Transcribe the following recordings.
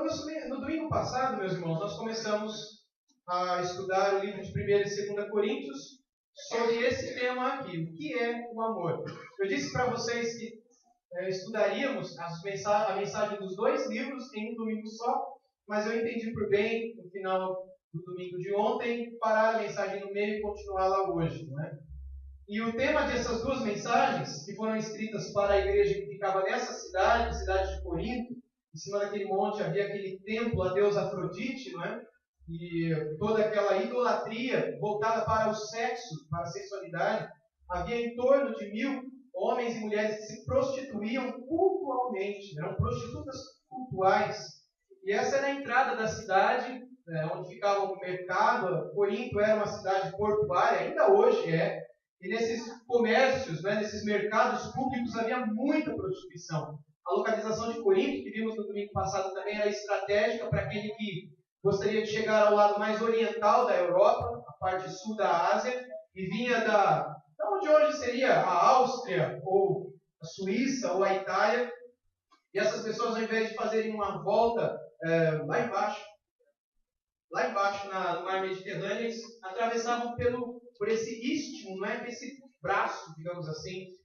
Então, no domingo passado, meus irmãos, nós começamos a estudar o livro de 1ª e 2ª Coríntios sobre esse tema aqui, o que é o amor. Eu disse para vocês que estudaríamos a mensagem dos 2 livros em um domingo só, mas eu entendi por bem, no final do domingo de ontem, parar a mensagem no meio e continuá-la hoje, não é? E o tema dessas 2 mensagens, que foram escritas para a igreja que ficava nessa cidade, cidade de Corinto, em cima daquele monte havia aquele templo a deusa Afrodite, não é? E toda aquela idolatria voltada para o sexo, para a sexualidade. Havia em torno de 1000 homens e mulheres que se prostituíam cultualmente, eram prostitutas cultuais. E essa era a entrada da cidade, onde ficava o mercado. Corinto era uma cidade portuária, ainda hoje é. E nesses comércios, nesses mercados públicos, havia muita prostituição. A localização de Corinto, que vimos no domingo passado, também era estratégica para aquele que gostaria de chegar ao lado mais oriental da Europa, a parte sul da Ásia, e vinha da onde hoje seria a Áustria, ou a Suíça, ou a Itália. E essas pessoas, ao invés de fazerem uma volta lá embaixo no mar Mediterrâneo, eles atravessavam por esse istmo, esse braço, digamos assim,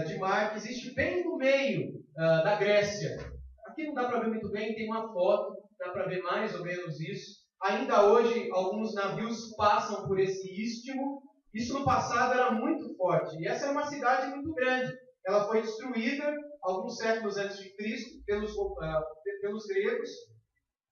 de mar que existe bem no meio da Grécia. Aqui não dá para ver muito bem, tem uma foto, dá para ver mais ou menos isso. Ainda hoje, alguns navios passam por esse istmo. Isso no passado era muito forte. E essa era uma cidade muito grande. Ela foi destruída alguns séculos antes de Cristo pelos gregos.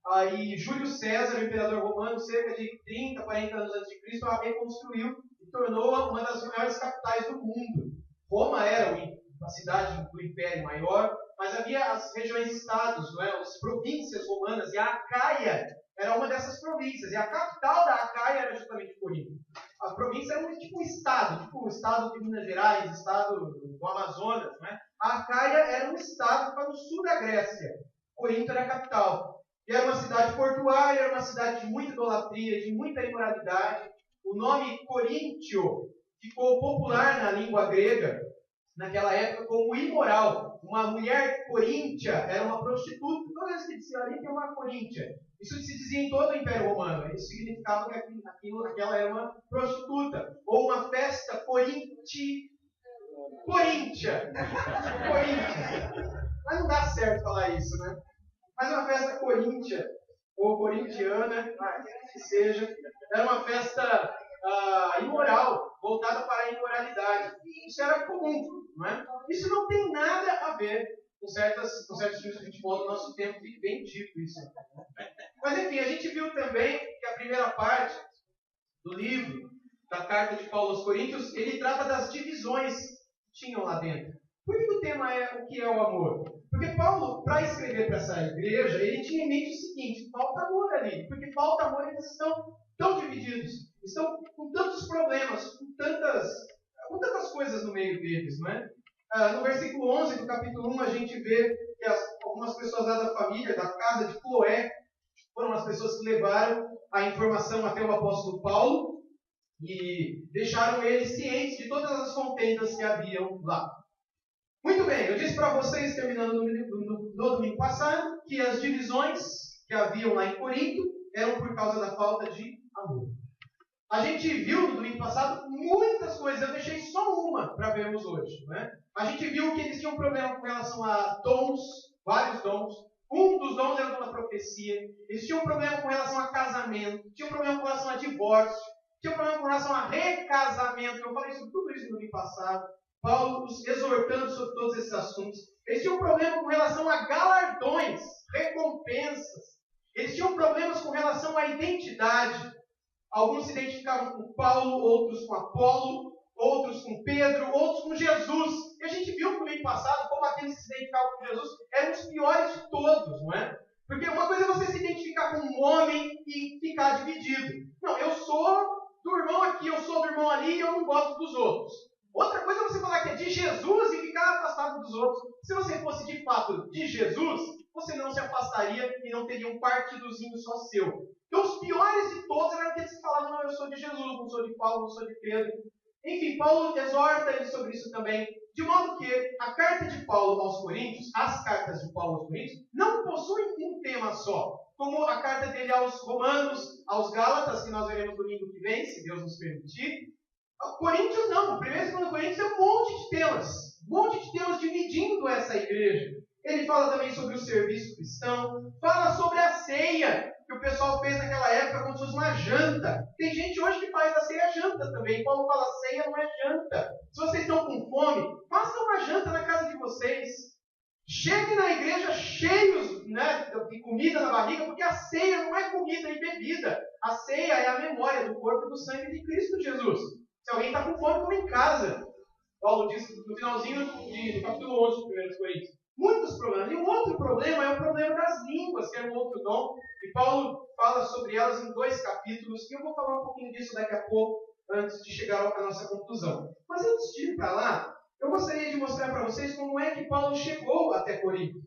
Aí Júlio César, o imperador romano, cerca de 30, 40 anos antes de Cristo, a reconstruiu e tornou-a uma das maiores capitais do mundo. Roma era a cidade do Império Maior, mas havia as regiões-estados, as províncias romanas, e a Acaia era uma dessas províncias, e a capital da Acaia era justamente Corinto. A província era tipo um estado, tipo o estado de Minas Gerais, o estado do Amazonas. A Acaia era um estado que ficava no sul da Grécia. Corinto era a capital. E era uma cidade portuária, era uma cidade de muita idolatria, de muita imoralidade. O nome Coríntio ficou popular na língua grega, naquela época, como imoral. Uma mulher coríntia era uma prostituta. Toda vez que dizia ali que é uma coríntia. Isso se dizia em todo o Império Romano. Isso significava que aquela era uma prostituta. Ou uma festa coríntia. Mas não dá certo falar isso, Mas uma festa coríntia, ou corintiana, que seja, era uma festa imoral, voltada para a imoralidade. Isso era comum, Isso não tem nada a ver com certos times de futebol do nosso tempo, fique bem dito isso. Mas enfim, a gente viu também que a primeira parte do livro, da carta de Paulo aos Coríntios, ele trata das divisões que tinham lá dentro. Por que o tema é o que é o amor? Porque Paulo, para escrever para essa igreja, ele tinha em mente o seguinte: falta amor ali. Porque falta amor, eles estão tão divididos, estão com tantos problemas, com tantas coisas no meio deles, No versículo 11 do capítulo 1, a gente vê que algumas pessoas lá da família, da casa de Cloé, foram as pessoas que levaram a informação até o apóstolo Paulo e deixaram ele ciente de todas as contendas que haviam lá. Muito bem, eu disse para vocês, terminando no domingo passado, que as divisões que haviam lá em Corinto eram por causa da falta de amor. A gente viu no domingo passado muitas coisas, eu deixei só uma para vermos hoje. A gente viu que eles tinham um problema com relação a dons, vários dons. Um dos dons era o dom da profecia. Eles tinham um problema com relação a casamento, tinham um problema com relação a divórcio, tinham um problema com relação a recasamento. Eu falei sobre tudo isso no domingo passado. Paulo os exortando sobre todos esses assuntos. Eles tinham um problema com relação a galardões, recompensas. Eles tinham problemas com relação à identidade. Alguns se identificavam com Paulo, outros com Apolo, outros com Pedro, outros com Jesus. E a gente viu no domingo passado como aqueles que se identificavam com Jesus eram os piores de todos, Porque uma coisa é você se identificar com um homem e ficar dividido. Não, eu sou do irmão aqui, eu sou do irmão ali e eu não gosto dos outros. Outra coisa é você falar que é de Jesus e ficar afastado dos outros. Se você fosse de fato de Jesus, você não se afastaria e não teria um partidozinho só seu. Então os piores de todos eram aqueles que falavam: não, eu sou de Jesus, não sou de Paulo, não sou de Pedro. Enfim, Paulo exorta ele sobre isso também. De modo que a carta de Paulo aos Coríntios, as cartas de Paulo aos Coríntios, não possuem um tema problema só. Como a carta dele aos Romanos, aos Gálatas, que nós veremos domingo que vem, se Deus nos permitir. Coríntios não. O 1 Coríntios é um monte de temas. Um monte de temas dividindo essa igreja. Ele fala também sobre o serviço cristão. Fala sobre a ceia, que o pessoal fez naquela época como se fosse uma janta. Tem gente hoje que faz a ceia janta também. Paulo fala, ceia não é janta. Se vocês estão com fome, façam uma janta na casa de vocês. Cheguem na igreja cheios, né, de comida na barriga, porque a ceia não é comida e bebida. A ceia é a memória do corpo e do sangue de Cristo Jesus. Se alguém está com fome, come em casa. Paulo diz no finalzinho do capítulo 11 de 1 Coríntios. Muitos problemas. E um outro problema é o problema das línguas, que é um outro dom. E Paulo fala sobre elas em 2 capítulos. E eu vou falar um pouquinho disso daqui a pouco, antes de chegar à nossa conclusão. Mas antes de ir para lá, eu gostaria de mostrar para vocês como é que Paulo chegou até Corinto.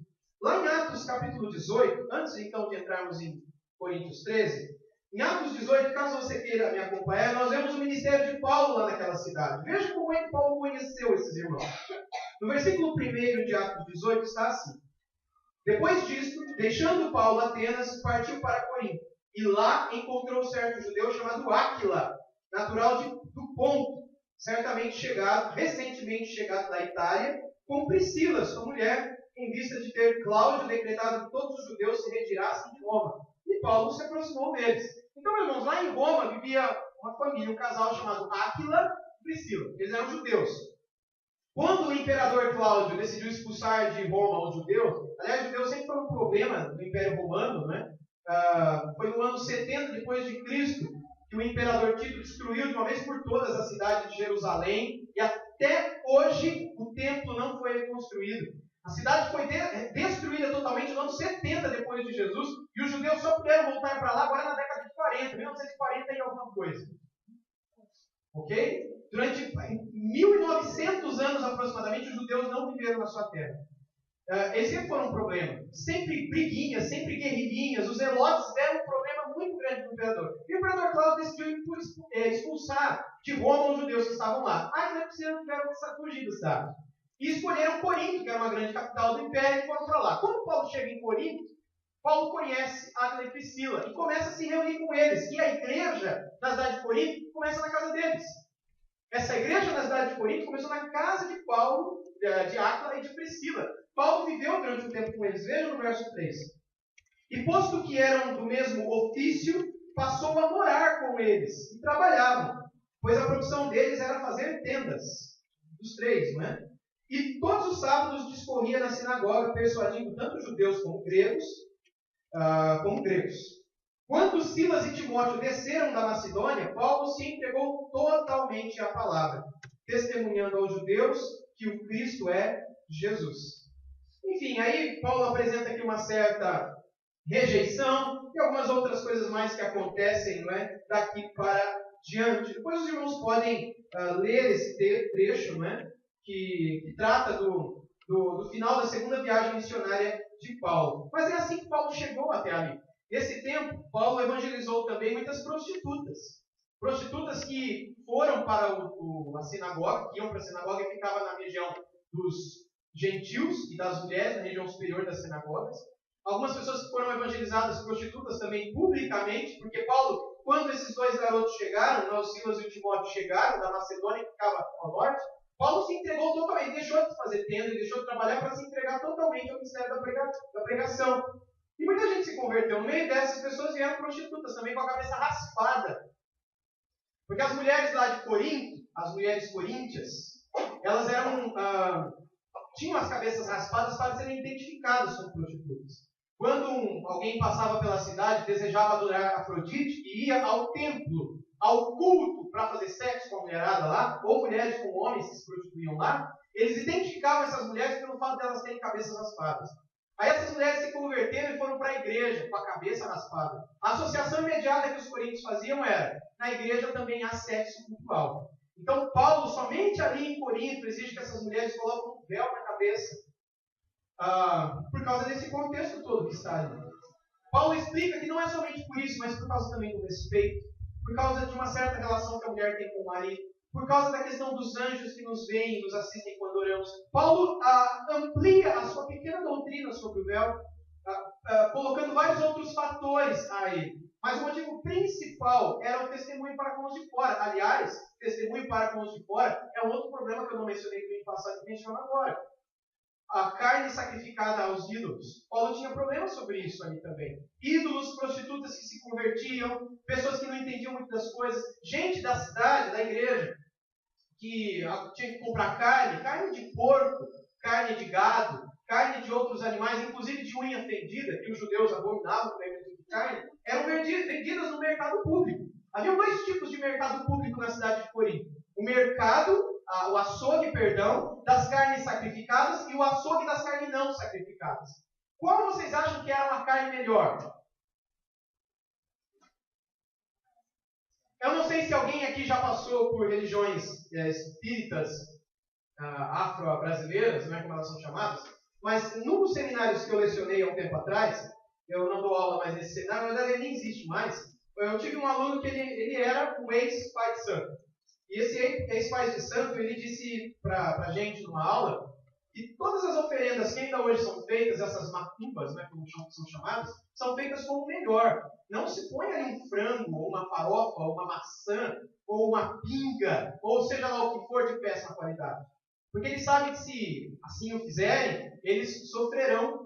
Lá em Atos capítulo 18, antes então de entrarmos em Coríntios 13, em Atos 18, caso você queira me acompanhar, nós vemos o ministério de Paulo lá naquela cidade. Veja como é que Paulo conheceu esses irmãos. No versículo 1 de Atos 18 está assim. Depois disto, deixando Paulo Atenas, partiu para Corinto. E lá encontrou certo judeu chamado Áquila, natural do Ponto, recentemente chegado da Itália, com Priscila, sua mulher, em vista de ter Cláudio decretado que todos os judeus se retirassem de Roma. E Paulo se aproximou deles. Então, irmãos, lá em Roma vivia uma família, um casal chamado Áquila e Priscila. Eles eram judeus. Quando o imperador Cláudio decidiu expulsar de Roma os judeus, aliás, os judeus sempre foram um problema do Império Romano, né? Foi no ano 70 depois de Cristo que o imperador Tito destruiu de uma vez por todas a cidade de Jerusalém, e até hoje o templo não foi reconstruído. A cidade foi destruída totalmente no ano 70 depois de Jesus, e os judeus só puderam voltar para lá agora na década de 40, 1940 e alguma coisa. Ok? Durante 1900 anos aproximadamente, os judeus não viveram na sua terra. Eles sempre foram um problema. Sempre briguinhas, sempre guerrilhinhas. Os zelotes deram um problema muito grande para o imperador. E o imperador Cláudio decidiu expulsar de Roma os judeus que estavam lá. Aí eles tiveram que fugir do estado. E escolheram Corinto, que era uma grande capital do império, e foram para lá. Quando Paulo chega em Corinto, Paulo conhece Áquila e Priscila e começa a se reunir com eles. E a igreja na cidade de Corinto começa na casa deles. Essa igreja na cidade de Corinto começou na casa de Paulo, de Áquila e de Priscila. Paulo viveu durante um tempo com eles. Veja no verso 3. E posto que eram do mesmo ofício, passou a morar com eles e trabalhavam, pois a profissão deles era fazer tendas. Dos 3, não é? E todos os sábados discorria na sinagoga, persuadindo tanto judeus como gregos. Quando Silas e Timóteo desceram da Macedônia, Paulo se entregou totalmente à palavra, testemunhando aos judeus que o Cristo é Jesus. Enfim, aí Paulo apresenta aqui uma certa rejeição e algumas outras coisas mais que acontecem, não é, daqui para diante. Depois os irmãos podem ler esse trecho, não é, que trata do final da segunda viagem missionária de Paulo. Mas é assim que Paulo chegou até ali. Nesse tempo, Paulo evangelizou também muitas prostitutas. Prostitutas que foram para a sinagoga, que iam para a sinagoga e ficavam na região dos gentios e das mulheres, na região superior das sinagogas. Algumas pessoas que foram evangelizadas, prostitutas também publicamente, porque Paulo, quando esses 2 garotos chegaram, o Silas e o Timóteo chegaram da Macedônia, que ficava ao norte, Paulo se entregou totalmente, deixou de fazer tenda, deixou de trabalhar para se entregar totalmente ao ministério da pregação. E muita gente se converteu. No meio dessas pessoas vieram prostitutas também com a cabeça raspada. Porque as mulheres lá de Corinto, as mulheres coríntias, elas tinham as cabeças raspadas para serem identificadas como prostitutas. Quando alguém passava pela cidade, desejava adorar Afrodite e ia ao templo, ao culto, para fazer sexo com a mulherada lá, ou mulheres com homens que se prostituíam lá, eles identificavam essas mulheres pelo fato de elas terem cabeças raspadas. Aí essas mulheres se converteram e foram para a igreja com a cabeça raspada. A associação imediata que os coríntios faziam era: na igreja também há sexo cultural. Então Paulo, somente ali em Corinto, exige que essas mulheres coloquem um véu na cabeça, por causa desse contexto todo que está ali. Paulo explica que não é somente por isso, mas por causa também do respeito, por causa de uma certa relação que a mulher tem com o marido, por causa da questão dos anjos que nos veem e nos assistem quando oramos. Paulo amplia a sua pequena doutrina sobre o véu, colocando vários outros fatores aí. Mas o motivo principal era o testemunho para com os de fora. Aliás, testemunho para com os de fora é um outro problema que eu não mencionei no vídeo passado e menciono agora. A carne sacrificada aos ídolos. Paulo tinha problemas sobre isso ali também. Ídolos, prostitutas que se convertiam, pessoas que não entendiam muito das coisas, gente da cidade, da igreja, que tinha que comprar carne de porco, carne de gado, carne de outros animais, inclusive de unha fendida, que os judeus abominavam para tipo de carne, eram vendidas no mercado público. Havia dois tipos de mercado público na cidade de Corinto. O mercado, o açougue, das carnes sacrificadas e o açougue das carnes não sacrificadas. Qual vocês acham que era uma carne melhor? Eu não sei se alguém aqui já passou por religiões espíritas afro-brasileiras, não é como elas são chamadas, mas num dos seminários que eu lecionei há um tempo atrás, eu não dou aula mais nesse seminário, na verdade ele nem existe mais, eu tive um aluno que ele era um ex-pai de santo. E esse ex-pai de santo, ele disse para a gente numa aula que todas as oferendas que ainda hoje são feitas, essas macumbas, né, como são chamadas, são feitas com o melhor. Não se põe ali um frango, ou uma farofa, ou uma maçã, ou uma pinga, ou seja lá o que for de péssima qualidade. Porque eles sabem que se assim o fizerem, eles sofrerão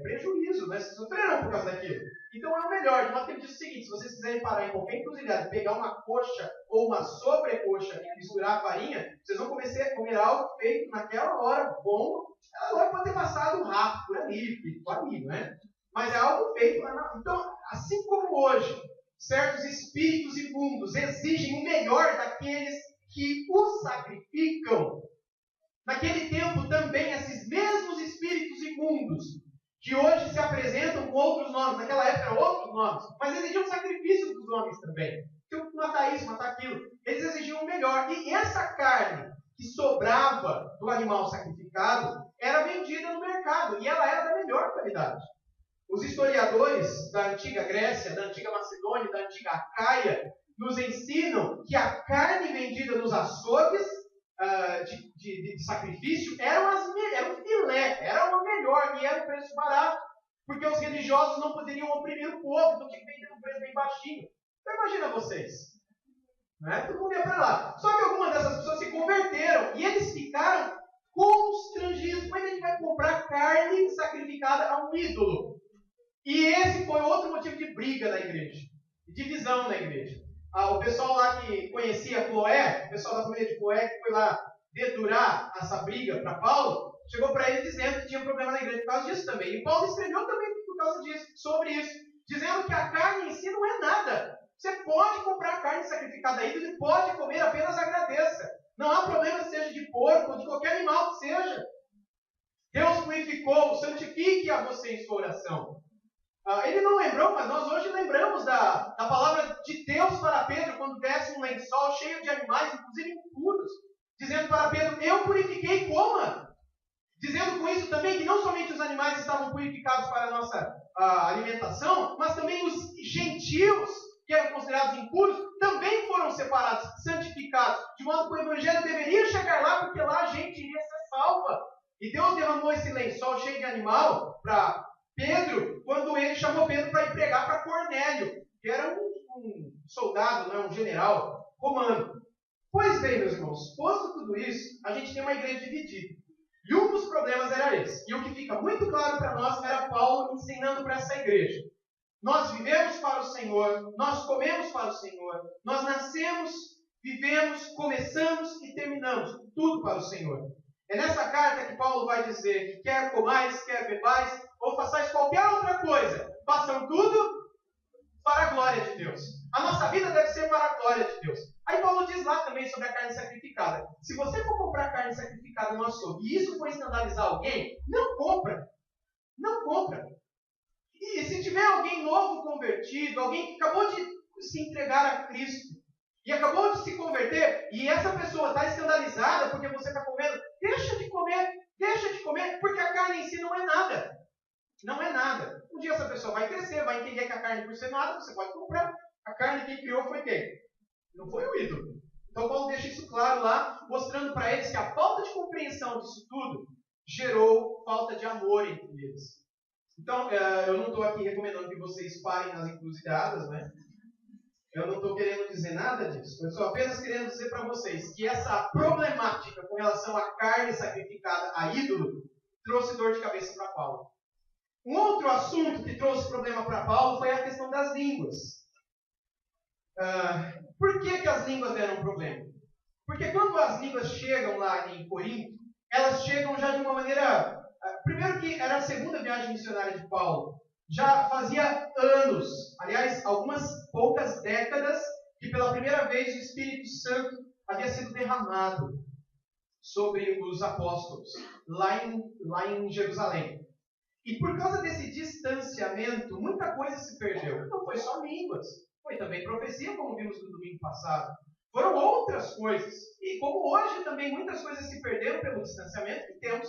prejuízo, né? Sofrerão por causa daquilo. Então é o melhor. De modo que ele diz o seguinte: se vocês quiserem parar em qualquer encruzilhada, pegar uma coxa ou uma sobrecoxa e misturar a farinha, vocês vão comer algo feito naquela hora, bom. Ela pode ter passado rápido por ali, né? Mas é algo feito lá na... Então, assim como hoje, certos espíritos imundos exigem o melhor daqueles que os sacrificam, naquele tempo também esses mesmos espíritos imundos, que hoje se apresentam com outros nomes, naquela época eram outros nomes, mas exigiam sacrifício dos homens também. Tinham que matar isso, matar aquilo. Eles exigiam o melhor. E essa carne que sobrava do animal sacrificado era vendida no mercado, e ela era da melhor qualidade. Os historiadores da antiga Grécia, da antiga Macedônia, da antiga Acaia, nos ensinam que a carne vendida nos açougues de sacrifício era um filé, era o melhor e era um preço barato, porque os religiosos não poderiam oprimir o povo, então tinha que vender um preço bem baixinho. Então imagina vocês, né? Todo mundo ia para lá. Só que algumas dessas pessoas se converteram e eles ficaram constrangidos. Como é que a gente vai comprar carne sacrificada a um ídolo? E esse foi outro motivo de briga na igreja, de divisão na igreja. O pessoal lá que conhecia Cloé, o pessoal da família de Cloé, que foi lá dedurar essa briga para Paulo, chegou para ele dizendo que tinha problema na igreja por causa disso também. E Paulo escreveu também por causa disso, sobre isso, dizendo que a carne em si não é nada. Você pode comprar carne sacrificada a ídolo e pode comer, apenas agradeça. Não há problema se seja de porco ou de qualquer animal que seja. Deus purificou, santifique a você em sua oração. Ele não lembrou, mas nós hoje lembramos da palavra de Deus para Pedro, quando desce um lençol cheio de animais, inclusive impuros, dizendo para Pedro: eu purifiquei, coma. Dizendo com isso também que não somente os animais estavam purificados para a nossa alimentação, mas também os gentios, que eram considerados impuros, também foram separados, santificados, de modo que o evangelho deveria chegar lá, porque lá a gente iria ser salva. E Deus derramou esse lençol cheio de animal para Pedro, quando ele chamou Pedro para ir pregar para Cornélio, que era um soldado, um general romano. Pois bem, meus irmãos, posto tudo isso, a gente tem uma igreja dividida. E um dos problemas era esse. E o que fica muito claro para nós era Paulo ensinando para essa igreja. Nós vivemos para o Senhor, nós comemos para o Senhor, nós nascemos, vivemos, começamos e terminamos tudo para o Senhor. É nessa carta que Paulo vai dizer que quer comais, quer bebais, ou façais qualquer outra coisa, façam tudo para a glória de Deus. A nossa vida deve ser para a glória de Deus. Aí Paulo diz lá também sobre a carne sacrificada. Se você for comprar carne sacrificada no açougue e isso for escandalizar alguém, não compra. Não compra. E se tiver alguém novo convertido, alguém que acabou de se entregar a Cristo e acabou de se converter, e essa pessoa está escandalizada porque você está comendo, deixa de comer, porque a carne em si não é nada. Não é nada. Um dia essa pessoa vai crescer, vai entender que a carne por ser nada, você pode comprar. A carne quem criou foi quem? Não foi o ídolo. Então Paulo deixa isso claro lá, mostrando para eles que a falta de compreensão disso tudo gerou falta de amor entre eles. Então, eu não estou aqui recomendando que vocês parem nas encruzilhadas, né? Eu não estou querendo dizer nada disso. Eu estou apenas querendo dizer para vocês que essa problemática com relação à carne sacrificada a ídolo trouxe dor de cabeça para Paulo. Um outro assunto que trouxe problema para Paulo foi a questão das línguas. Por que as línguas eram um problema? Porque quando as línguas chegam lá em Corinto, elas chegam já de uma maneira... primeiro que era a segunda viagem missionária de Paulo. Já fazia anos, aliás, algumas poucas décadas, que pela primeira vez o Espírito Santo havia sido derramado sobre os apóstolos, lá em Jerusalém. E por causa desse distanciamento, muita coisa se perdeu. Não foi só línguas, foi também profecia, como vimos no domingo passado. Foram outras coisas. E como hoje também muitas coisas se perderam pelo distanciamento que temos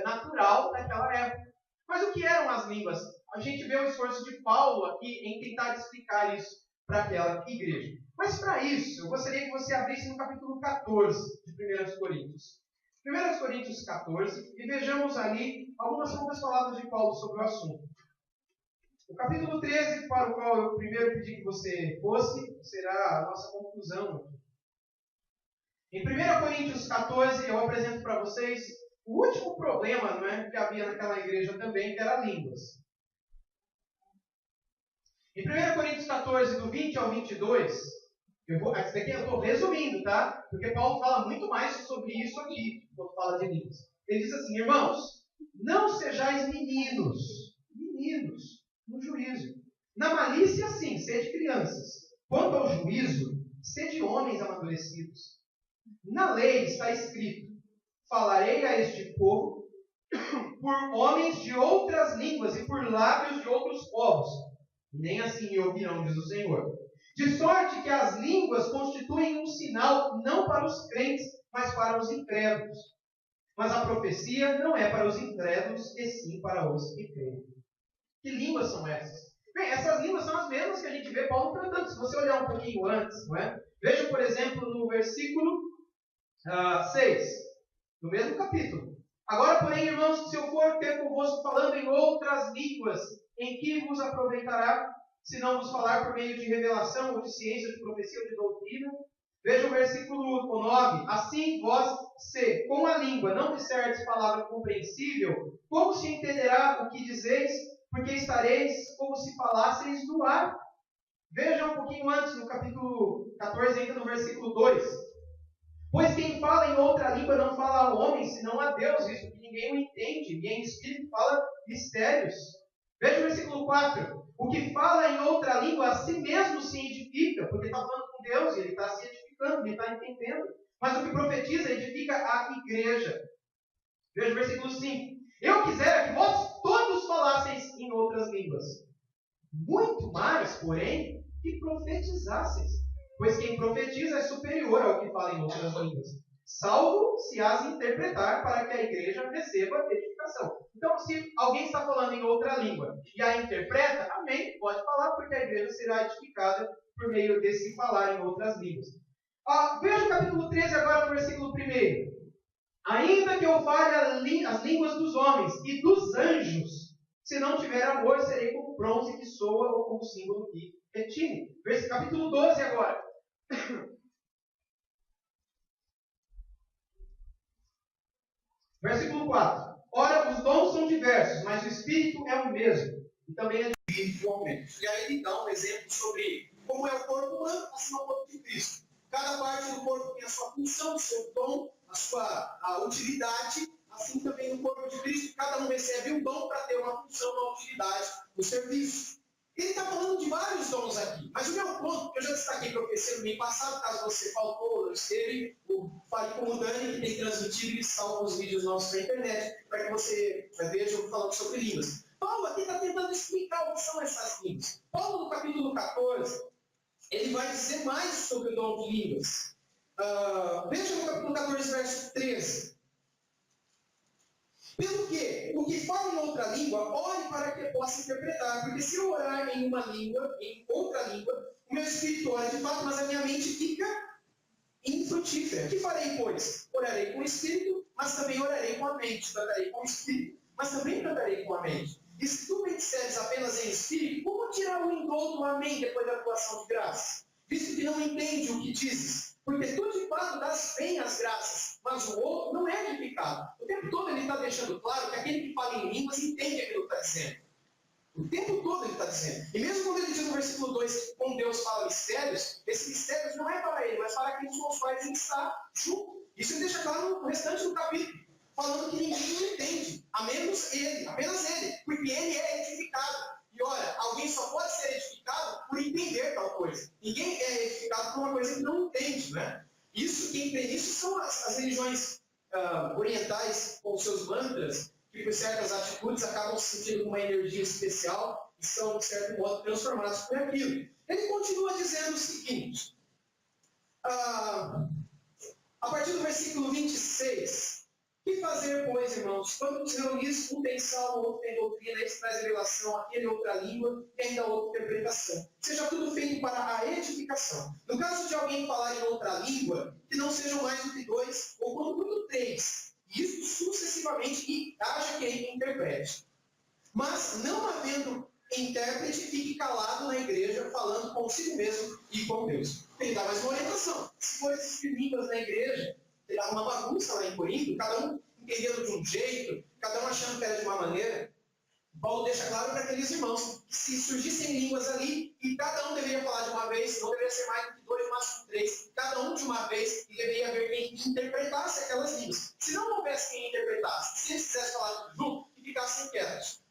natural daquela época. Mas o que eram as línguas? A gente vê o esforço de Paulo aqui em tentar explicar isso para aquela igreja. Mas para isso, eu gostaria que você abrisse no capítulo 14 de 1 Coríntios. 1 Coríntios 14, e vejamos ali algumas poucas palavras de Paulo sobre o assunto. O capítulo 13, para o qual eu primeiro pedi que você fosse, será a nossa conclusão aqui. Em 1 Coríntios 14, eu apresento para vocês o último problema, não é, que havia naquela igreja também, que era línguas. Em 1 Coríntios 14, do 20 ao 22, isso daqui eu estou resumindo, tá? Porque Paulo fala muito mais sobre isso aqui, quando fala de línguas. Ele diz assim: irmãos, não sejais meninos no juízo. Na malícia, sim, sede crianças. Quanto ao juízo, sede homens amadurecidos. Na lei está escrito: falarei a este povo por homens de outras línguas e por lábios de outros povos. Nem assim me ouvirão, diz o Senhor. De sorte que as línguas constituem um sinal não para os crentes, mas para os incrédulos. Mas a profecia não é para os incrédulos, e sim para os que creem. Que línguas são essas? Bem, essas línguas são as mesmas que a gente vê Paulo tratando. Se você olhar um pouquinho antes, não é? Veja, por exemplo, no versículo 6, no mesmo capítulo. Agora, porém, irmãos, se eu for ter convosco falando em outras línguas, em que vos aproveitará, se não vos falar por meio de revelação, ou de ciência, de profecia, ou de doutrina? Veja o versículo 9. Assim vós, se com a língua não disserdes palavra compreensível, como se entenderá o que dizeis? Porque estareis como se falasseis no ar. Veja um pouquinho antes, no capítulo 14, ainda no versículo 2. Pois quem fala em outra língua não fala ao homem, senão a Deus, visto que ninguém o entende, e em espírito fala mistérios. Veja o versículo 4. O que fala em outra língua a si mesmo se edifica, porque está falando com Deus, e ele está se edificando, ele está entendendo. Mas o que profetiza edifica a igreja. Veja o versículo 5. Eu quisera que vós todos falasseis em outras línguas. Muito mais, porém, que profetizasseis. Pois quem profetiza é superior ao que fala em outras línguas, salvo se as interpretar para que a igreja receba edificação. Então, se alguém está falando em outra língua e a interpreta, amém, pode falar, porque a igreja será edificada por meio desse falar em outras línguas. Veja o capítulo 13 agora, no versículo 1. Ainda que eu fale as línguas dos homens e dos anjos, se não tiver amor, serei como bronze que soa ou como símbolo que retine. Capítulo 12 agora. Versículo 4. Ora, os dons são diversos, mas o Espírito é o mesmo. E também é igualmente. E aí ele dá um exemplo sobre como é o corpo humano, assim é o corpo de Cristo. Cada parte do corpo tem a sua função, o seu dom, a sua utilidade. Assim também no corpo de Cristo, cada um recebe um dom para ter uma função, uma utilidade no serviço. Ele está falando de vários dons aqui, mas o meu ponto, que eu já destaquei para o PC no mês passado, caso você faltou, eu esteve, falei com o Dani, que tem transmitido e salva os vídeos nossos na internet, para que você veja eu falando sobre línguas. Paulo aqui está tentando explicar o que são essas línguas. Paulo, no capítulo 14, ele vai dizer mais sobre o dom de línguas. Veja no capítulo 14, verso 13. Pelo que, o que fala em outra língua, ore para que possa interpretar. Porque se eu orar em uma língua, em outra língua, o meu espírito ora de fato, mas a minha mente fica infrutífera. O que farei, pois? Orarei com o espírito, mas também orarei com a mente. Cantarei com o espírito, mas também cantarei com a mente. E se tu me disseres apenas em espírito, como tirar o indulto do amém depois da atuação de graça? Visto que não entende o que dizes. Porque tu de fato dás bem as graças, mas o outro não é edificado. O tempo todo ele está deixando claro que aquele que fala em línguas entende aquilo que está dizendo. O tempo todo ele está dizendo. E mesmo quando ele diz no versículo 2 que com Deus fala mistérios, esses mistérios não é para ele, mas para aqueles com os quais ele está junto. Isso ele deixa claro no restante do capítulo, falando que ninguém o entende, a menos ele, apenas ele, porque ele é edificado. E olha, alguém só pode ser edificado por entender tal coisa. Ninguém é edificado por uma coisa que não entende, né? Isso, quem crê nisso são as religiões orientais com seus mantras, que por certas atitudes acabam se sentindo uma energia especial e são, de certo modo, transformados por aquilo. Ele continua dizendo o seguinte, a partir do versículo 26, que fazer, pois, irmãos, quando nos reunis, um tem salmo, outro tem doutrina, esse traz revelação, aquele outra língua, e ainda outra interpretação. Seja tudo feito para a edificação. No caso de alguém falar em outra língua, que não sejam mais do que 2, ou quando muito 3, isso sucessivamente, e haja quem interprete. Mas, não havendo intérprete, fique calado na igreja, falando consigo mesmo e com Deus. Ele dá mais uma orientação. Se for existir línguas na igreja, ele dá uma bagunça lá em Corinto, cada um entendendo de um jeito, cada um achando que era de uma maneira. Paulo deixa claro para aqueles irmãos que se surgissem línguas ali, e cada um deveria falar de uma vez, não deveria ser mais do que 2, máximo 3, cada um de uma vez, e deveria haver quem interpretasse aquelas línguas. Se não houvesse quem interpretasse, se eles quisessem falar tudo junto, que ficassem quietos.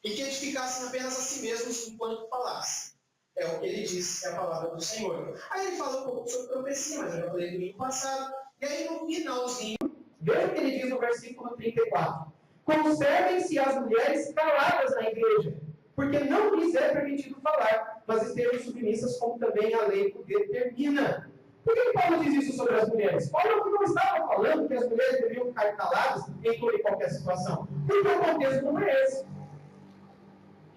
E que edificassem apenas a si mesmos enquanto falassem. É o que ele diz, é a palavra do Senhor. Aí ele fala um pouco sobre profecia, mas eu já falei domingo passado. E aí no finalzinho, veja o que ele diz no versículo 34. Conservem-se as mulheres caladas na igreja, porque não lhes é permitido falar, mas estejam submissas como também a lei o determina. Por que Paulo diz isso sobre as mulheres? Paulo não estava falando que as mulheres deveriam ficar caladas em toda e qualquer situação, porque o contexto não é esse.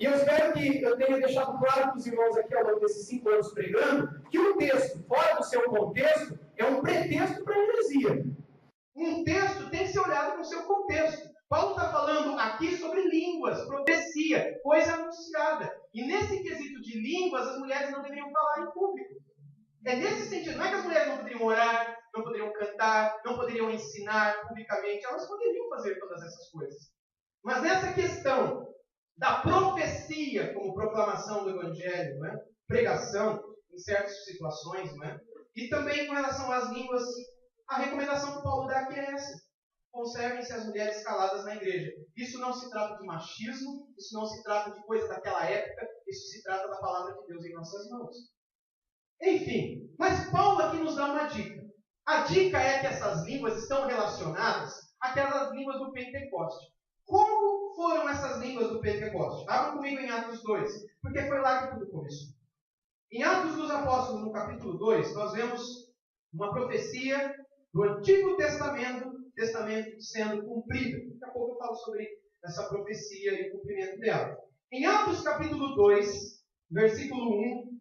E eu espero que eu tenha deixado claro para os irmãos aqui ao longo desses 5 anos pregando, que um texto fora do seu contexto é um pretexto para a heresia. Um texto tem que ser olhado no seu contexto. Paulo está falando aqui sobre línguas, profecia, coisa anunciada. E nesse quesito de línguas, as mulheres não deveriam falar em público. É nesse sentido, não é que as mulheres não poderiam orar, não poderiam cantar, não poderiam ensinar publicamente, elas poderiam fazer todas essas coisas. Mas nessa questão da profecia como proclamação do Evangelho, né? Pregação em certas situações, né? E também com relação às línguas, a recomendação que Paulo dá aqui é essa. Conservem-se as mulheres caladas na igreja. Isso não se trata de machismo, isso não se trata de coisa daquela época, isso se trata da palavra de Deus em nossas mãos. Enfim, mas Paulo aqui nos dá uma dica. A dica é que essas línguas estão relacionadas àquelas línguas do Pentecoste. Como foram essas línguas do Pentecoste? Abram comigo em Atos 2, porque foi lá que tudo começou. Em Atos dos Apóstolos, no capítulo 2, nós vemos uma profecia do Antigo Testamento sendo cumprida. Daqui a pouco eu falo sobre essa profecia e o cumprimento dela. Em Atos capítulo 2, versículo 1,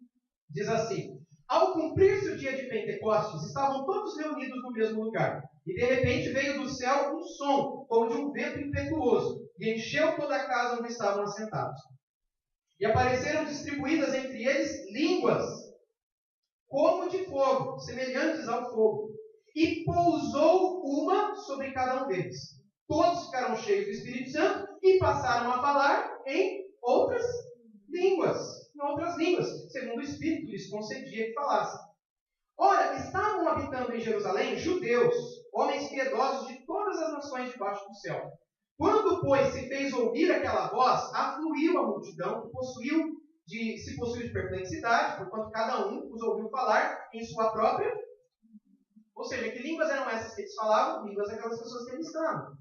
diz assim: Ao cumprir-se o dia de Pentecostes, estavam todos reunidos no mesmo lugar. E de repente veio do céu um som, como de um vento impetuoso, e encheu toda a casa onde estavam assentados. E apareceram distribuídas entre eles línguas, como de fogo, semelhantes ao fogo. E pousou uma sobre cada um deles. Todos ficaram cheios do Espírito Santo e passaram a falar em outras línguas, segundo o Espírito lhes concedia que falassem. Ora, estavam habitando em Jerusalém judeus, homens piedosos de todas as nações debaixo do céu. Quando, pois, se fez ouvir aquela voz, afluiu a multidão, se possuiu de perplexidade, porquanto cada um os ouviu falar em sua própria. Ou seja, que línguas eram essas que eles falavam? Línguas daquelas pessoas que eles estavam.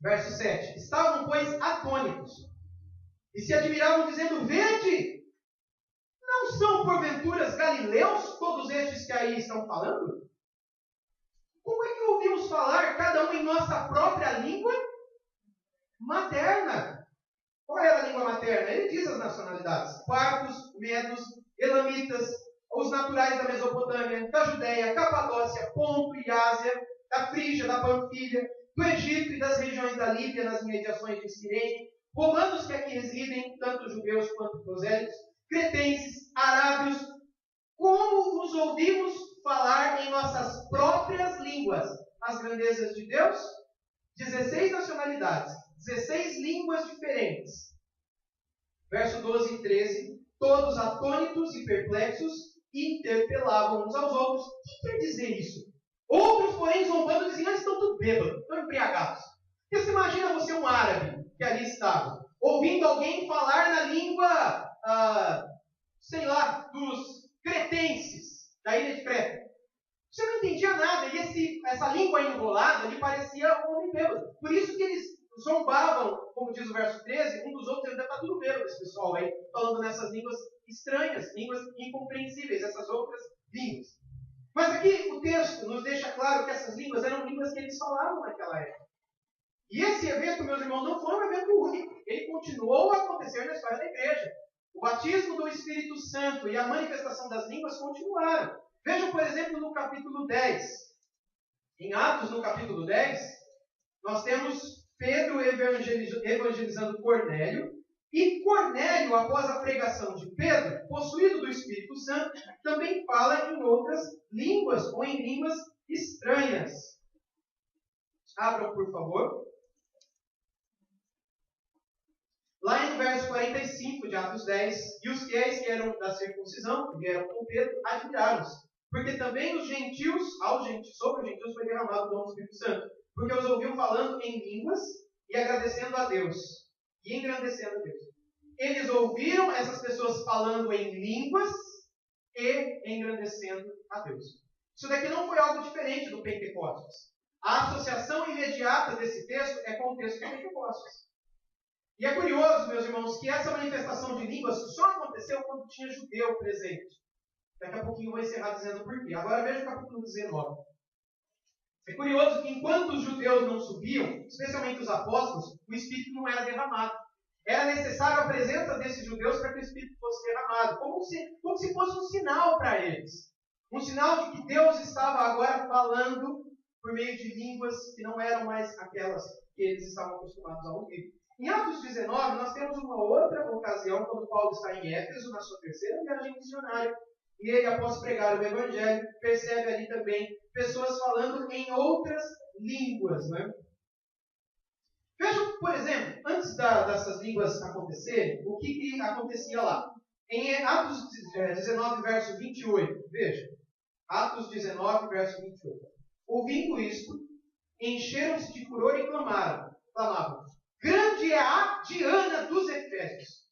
Verso 7. Estavam, pois, atônitos, e se admiravam, dizendo: Vede, não são porventuras galileus todos estes que aí estão falando? Como é que ouvimos falar, cada um em nossa própria língua materna? Qual era a língua materna? Ele diz as nacionalidades: partos, medos, elamitas, os naturais da Mesopotâmia, da Judéia, Capadócia, Ponto e Ásia, da Frígia, da Panfilha, do Egito e das regiões da Líbia, nas imediações de Cirene, romanos que aqui residem, tanto judeus quanto prosélitos, cretenses, arábios, como os ouvimos falar em nossas próprias línguas as grandezas de Deus? 16 nacionalidades, 16 línguas diferentes. Verso 12 e 13, todos atônitos e perplexos interpelavam uns aos outros. O que quer dizer isso? Outros, porém, zombando, diziam, eles estão tudo bêbados, estão embriagados. Porque você imagina você um árabe que ali estava, ouvindo alguém falar na língua, sei lá, dos cretenses, da ilha de Creta. Você não entendia nada, e essa língua enrolada lhe parecia um homem bêbado. Por isso que eles zombavam, como diz o verso 13, um dos outros, ainda está tudo bêbado esse pessoal aí, falando nessas línguas estranhas, línguas incompreensíveis, essas outras línguas. Mas aqui o texto nos deixa claro que essas línguas eram línguas que eles falavam naquela época. E esse evento, meus irmãos, não foi um evento único. Ele continuou a acontecer na história da igreja. O batismo do Espírito Santo e a manifestação das línguas continuaram. Vejam, por exemplo, no capítulo 10. Em Atos, no capítulo 10, nós temos Pedro evangelizando Cornélio. E Cornélio, após a pregação de Pedro, possuído do Espírito Santo, também fala em outras línguas ou em línguas estranhas. Abram, por favor. Lá no verso 45 de Atos 10, e os fiéis que eram da circuncisão, que vieram com Pedro, admiraram-se. Porque também os gentios, sobre os gentios foi derramado o dom do Espírito Santo. Porque os ouviam falando em línguas e agradecendo a Deus. E engrandecendo a Deus. Eles ouviram essas pessoas falando em línguas e engrandecendo a Deus. Isso daqui não foi algo diferente do Pentecostes. A associação imediata desse texto é com o texto do Pentecostes. E é curioso, meus irmãos, que essa manifestação de línguas só aconteceu quando tinha judeu presente. Daqui a pouquinho eu vou encerrar dizendo por quê. Agora veja o capítulo 19. É curioso que enquanto os judeus não subiam, especialmente os apóstolos, o Espírito não era derramado. Era necessário a presença desses judeus para que o Espírito fosse derramado. Como se fosse um sinal para eles. Um sinal de que Deus estava agora falando por meio de línguas que não eram mais aquelas que eles estavam acostumados a ouvir. Em Atos 19, nós temos uma outra ocasião, quando Paulo está em Éfeso, na sua terceira viagem missionária. E ele, após pregar o Evangelho, percebe ali também pessoas falando em outras línguas. Né? Vejam, por exemplo, antes dessas línguas acontecerem, o que acontecia lá? Em Atos 19, verso 28, veja. Atos 19, verso 28. Ouvindo isto, encheram-se de furor e clamavam. Grande é a Diana dos Efésios.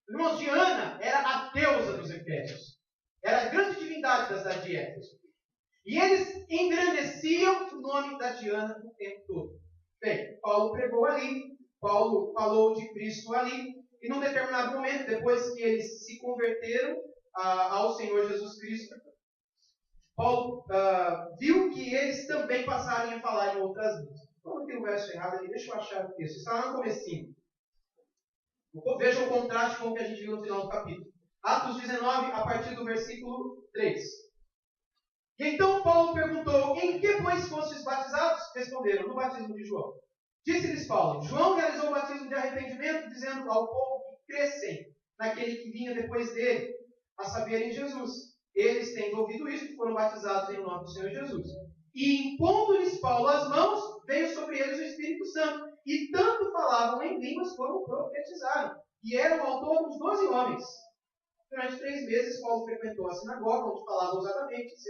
Irmãos, Diana era a deusa dos Efésios. Era a grande divindade da cidade de Éfeso. E eles engrandeciam o nome da Diana o tempo todo. Bem, Paulo pregou ali, Paulo falou de Cristo ali, e num determinado momento, depois que eles se converteram ao Senhor Jesus Cristo, Paulo viu que eles também passaram a falar em outras línguas. Vamos ter um verso errado ali, deixa eu achar o texto. Está lá no comecinho. Veja o contraste com o que a gente viu no final do capítulo. Atos 19, a partir do versículo 3. E então Paulo perguntou, em que, pois, fostes batizados? Responderam, no batismo de João. Disse-lhes Paulo, João realizou o batismo de arrependimento, dizendo ao povo que crescem naquele que vinha depois dele, a saber, em Jesus. Eles, tendo ouvido isso, foram batizados em nome do Senhor Jesus. E impondo-lhes Paulo as mãos, veio sobre eles o Espírito Santo. E tanto falavam em línguas como profetizaram. E eram ao todo uns 12 homens. Durante 3 meses, Paulo frequentou a sinagoga, onde falava ousadamente, etc.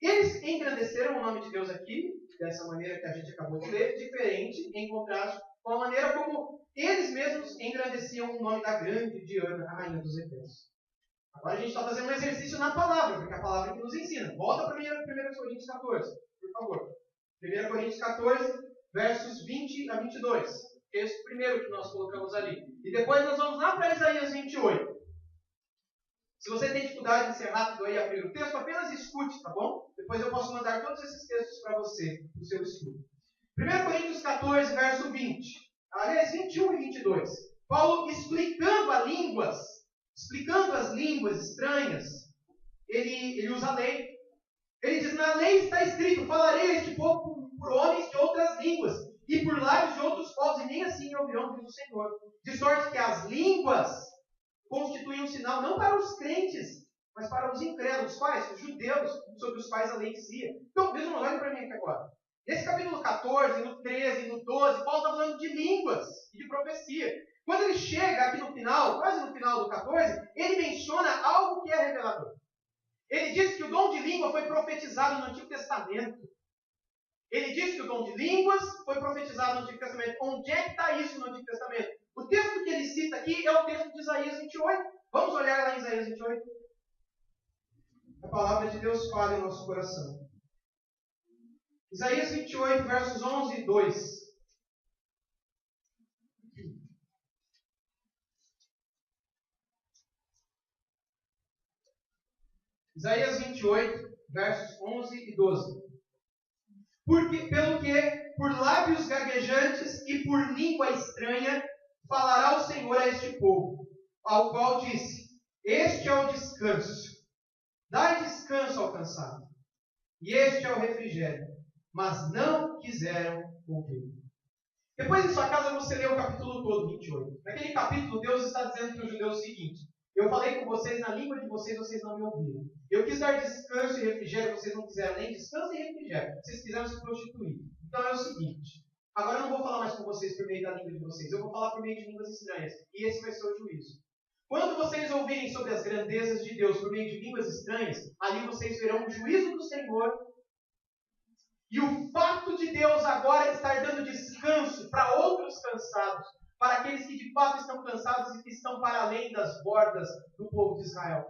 Eles engrandeceram o nome de Deus aqui, dessa maneira que a gente acabou de ler, diferente, em contraste com a maneira como eles mesmos engrandeciam o nome da grande Diana, a rainha dos Efésios. Agora a gente está fazendo um exercício na palavra, porque é a palavra que nos ensina. Volta para 1 Coríntios 14, por favor. 1 Coríntios 14, versos 20 a 22. Esse primeiro que nós colocamos ali. E depois nós vamos lá para Isaías 28. Se você tem dificuldade de ser rápido aí abrir o texto, apenas escute, tá bom? Depois eu posso mandar todos esses textos para você, para o seu estudo. 1 Coríntios 14, verso 20. Aliás, 21 e 22. Paulo explicando as línguas estranhas, ele usa a lei. Ele diz, na lei está escrito, falarei a este povo por homens de outras línguas, e por lábios de outros povos, e nem assim ouvirão, diz o Senhor. De sorte que as línguas constituem um sinal não para os crentes, mas para os incrédulos. Quais? Os judeus, sobre os quais a lei dizia. Então, vejam, olhem para mim aqui agora. Nesse capítulo 14, no 13, no 12, Paulo está falando de línguas e de profecia. Quando ele chega aqui no final, quase no final do 14, ele menciona algo que é revelador. Ele diz que o dom de língua foi profetizado no Antigo Testamento. Ele diz que o dom de línguas foi profetizado no Antigo Testamento. Onde é que está isso no Antigo Testamento? O texto que ele cita aqui é o texto de Isaías 28. Vamos olhar lá em Isaías 28? A palavra de Deus fala em nosso coração. Isaías 28, versos 11 e 2. Isaías 28, versos 11 e 12. Pelo que, por lábios gaguejantes e por língua estranha, falará o Senhor a este povo, ao qual disse: Este é o descanso. Dai descanso ao cansado, e este é o refrigério. Mas não quiseram ouvir. Depois em sua casa você lê o capítulo todo, 28. Naquele capítulo, Deus está dizendo para os judeus o seguinte: eu falei com vocês na língua de vocês, vocês não me ouviram. Eu quis dar descanso e refrigério, vocês não quiseram nem descanso e refrigério. Vocês quiseram se prostituir. Então é o seguinte: agora eu não vou falar mais com vocês por meio da língua de vocês, eu vou falar por meio de línguas estranhas. E esse vai ser o juízo. Quando vocês ouvirem sobre as grandezas de Deus por meio de línguas estranhas, ali vocês verão o juízo do Senhor. E o fato de Deus agora estar dando descanso para outros cansados, para aqueles que de fato estão cansados e que estão para além das bordas do povo de Israel.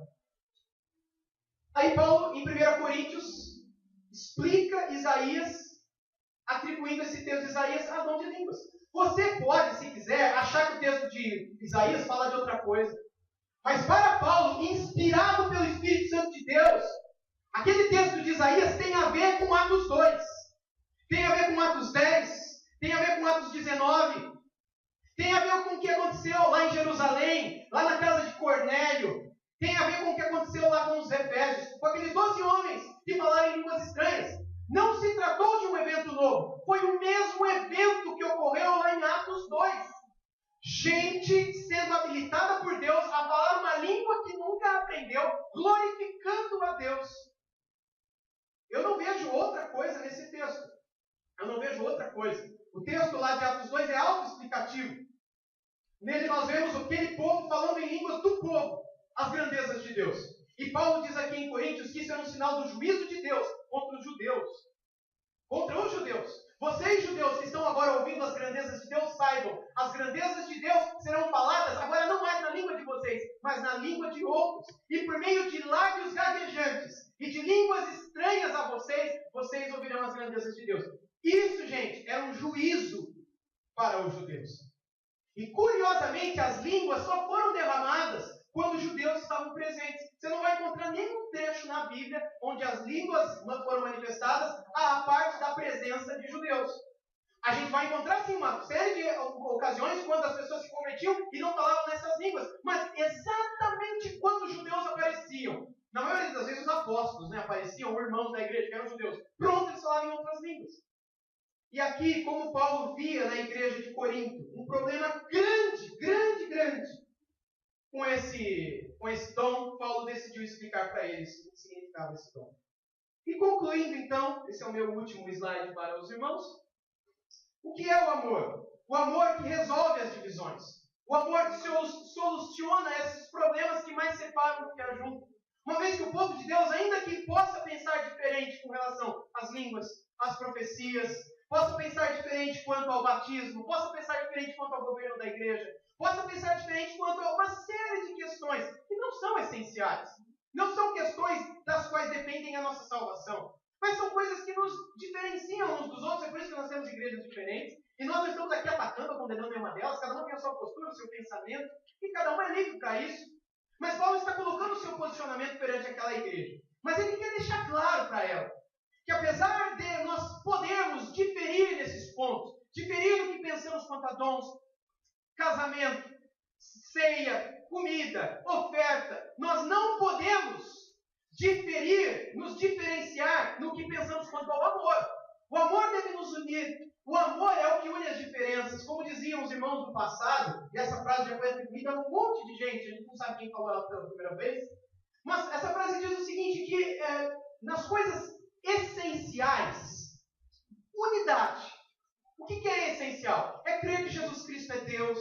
Aí Paulo, em 1 Coríntios, explica Isaías, atribuindo esse texto de Isaías a dom de línguas. Você pode, se quiser, achar que o texto de Isaías fala de outra coisa. Mas para Paulo, inspirado pelo Espírito Santo de Deus, aquele texto de Isaías tem a ver com Atos 2, tem a ver com Atos 10, tem a ver com Atos 19, tem a ver com o que aconteceu lá em Jerusalém, lá na casa de Cornélio, tem a ver com o que aconteceu lá com os Efésios, com aqueles 12 homens que falaram em línguas estranhas. Não se tratou de um evento novo, foi o mesmo evento que ocorreu lá em Atos 2. Gente sendo habilitada por Deus a falar uma língua que nunca aprendeu, glorificando a Deus. Eu não vejo outra coisa nesse texto. Eu não vejo outra coisa. O texto lá de Atos 2 é autoexplicativo. Nele nós vemos aquele povo falando em línguas do povo, as grandezas de Deus. E Paulo diz aqui em Coríntios que isso é um sinal do juízo de Deus contra os judeus. Contra os judeus. Vocês, judeus, que estão agora ouvindo as grandezas de Deus, saibam, as grandezas de Deus serão faladas agora não mais na língua de vocês, mas na língua de outros. E por meio de lábios gaguejantes e de línguas estranhas a vocês, vocês ouvirão as grandezas de Deus. Isso, gente, era um juízo para os judeus. E curiosamente, as línguas só foram derramadas quando os judeus estavam presentes. Você não vai encontrar nenhum trecho na Bíblia onde as línguas foram manifestadas à parte da presença de judeus. A gente vai encontrar, sim, uma série de ocasiões quando as pessoas se convertiam e não falavam nessas línguas. Mas exatamente quando os judeus apareciam, na maioria das vezes os apóstolos apareciam, irmãos da igreja que eram judeus, pronto, eles falavam em outras línguas. E aqui, como Paulo via na igreja de Corinto, um problema grande com esse dom, Paulo decidiu explicar para eles o que significava esse dom. E concluindo então, esse é o meu último slide para os irmãos, o que é o amor? O amor que resolve as divisões. O amor que soluciona esses problemas que mais separam do que ajuntam. Uma vez que o povo de Deus, ainda que possa pensar diferente com relação às línguas, às profecias, possa pensar diferente quanto ao batismo, possa pensar diferente quanto ao governo da igreja, possa pensar diferente quanto a uma série de questões que não são essenciais. Não são questões das quais dependem a nossa salvação. Mas são coisas que nos diferenciam uns dos outros. É por isso que nós temos igrejas diferentes. E nós não estamos aqui atacando ou condenando nenhuma delas. Cada um tem a sua postura, o seu pensamento. E cada um é livre para isso. Mas Paulo está colocando o seu posicionamento perante aquela igreja. Mas ele quer deixar claro para ela que apesar de nós podermos diferir nesses pontos, diferir no que pensamos quanto a dons, casamento, ceia, comida, oferta, nós não podemos diferir, nos diferenciar no que pensamos quanto ao amor. O amor deve nos unir. O amor é o que une as diferenças. Como diziam os irmãos do passado, e essa frase já foi atribuída a um monte de gente, a gente não sabe quem falou ela pela primeira vez, mas essa frase diz o seguinte, que nas coisas essenciais, unidade. O que é essencial? É crer que Jesus Cristo é Deus,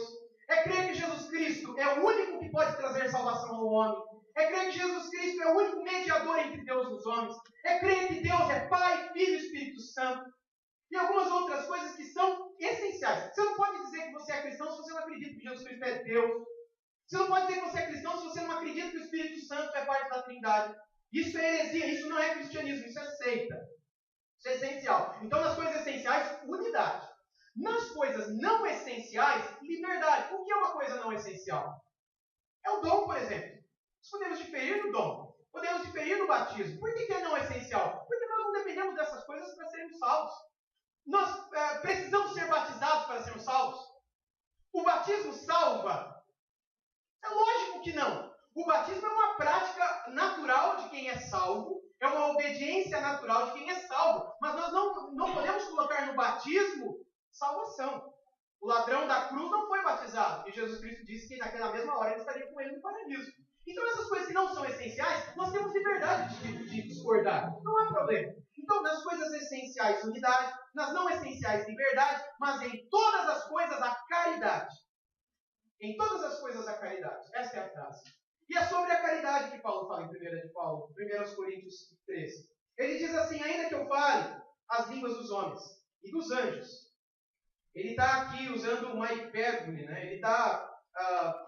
é crer que Jesus Cristo é o único que pode trazer salvação ao homem, é crer que Jesus Cristo é o único mediador entre Deus e os homens, é crer que Deus é Pai, Filho e Espírito Santo, e algumas outras coisas que são essenciais. Você não pode dizer que você é cristão se você não acredita que Jesus Cristo é Deus. Você não pode dizer que você é cristão se você não acredita que o Espírito Santo é parte da Trindade. Isso é heresia, isso não é cristianismo, isso é seita. Isso é essencial. Então, nas coisas essenciais, unidade. Nas coisas não essenciais, liberdade. O que é uma coisa não essencial? É o dom, por exemplo. Nós podemos diferir no dom. Podemos diferir no batismo. Por que é não essencial? Porque nós não dependemos dessas coisas para sermos salvos. Nós precisamos ser batizados para sermos salvos. O batismo salva? É lógico que não. O batismo é uma prática natural de quem é salvo. É uma obediência natural de quem é salvo. Mas nós não podemos colocar no batismo salvação. O ladrão da cruz não foi batizado. E Jesus Cristo disse que naquela mesma hora ele estaria com ele no paraíso. Então essas coisas que não são essenciais, nós temos liberdade de discordar. Não há problema. Então nas coisas essenciais, unidade. Nas não essenciais, liberdade. Mas em todas as coisas, a caridade. Em todas as coisas, a caridade. Essa é a frase. E é sobre a caridade que Paulo fala em 1 Coríntios 13. Ele diz assim, ainda que eu fale as línguas dos homens e dos anjos. Ele está aqui usando uma hipérbole, né? Ele está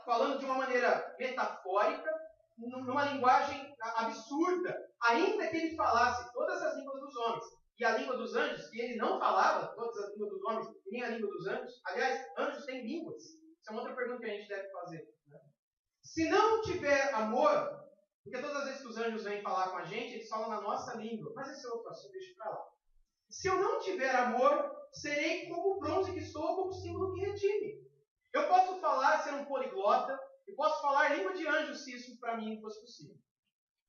falando de uma maneira metafórica, numa linguagem absurda. Ainda que ele falasse todas as línguas dos homens e a língua dos anjos, que ele não falava todas as línguas dos homens, nem a língua dos anjos. Aliás, anjos têm línguas. Essa é uma outra pergunta que a gente deve fazer. Né? Se não tiver amor, porque todas as vezes que os anjos vêm falar com a gente, eles falam na nossa língua. Mas esse é outro assunto, deixa pra lá. Se eu não tiver amor, serei como o bronze que sou, como símbolo que retire. Eu posso falar, ser um poliglota, eu posso falar língua de anjo, se isso para mim fosse possível.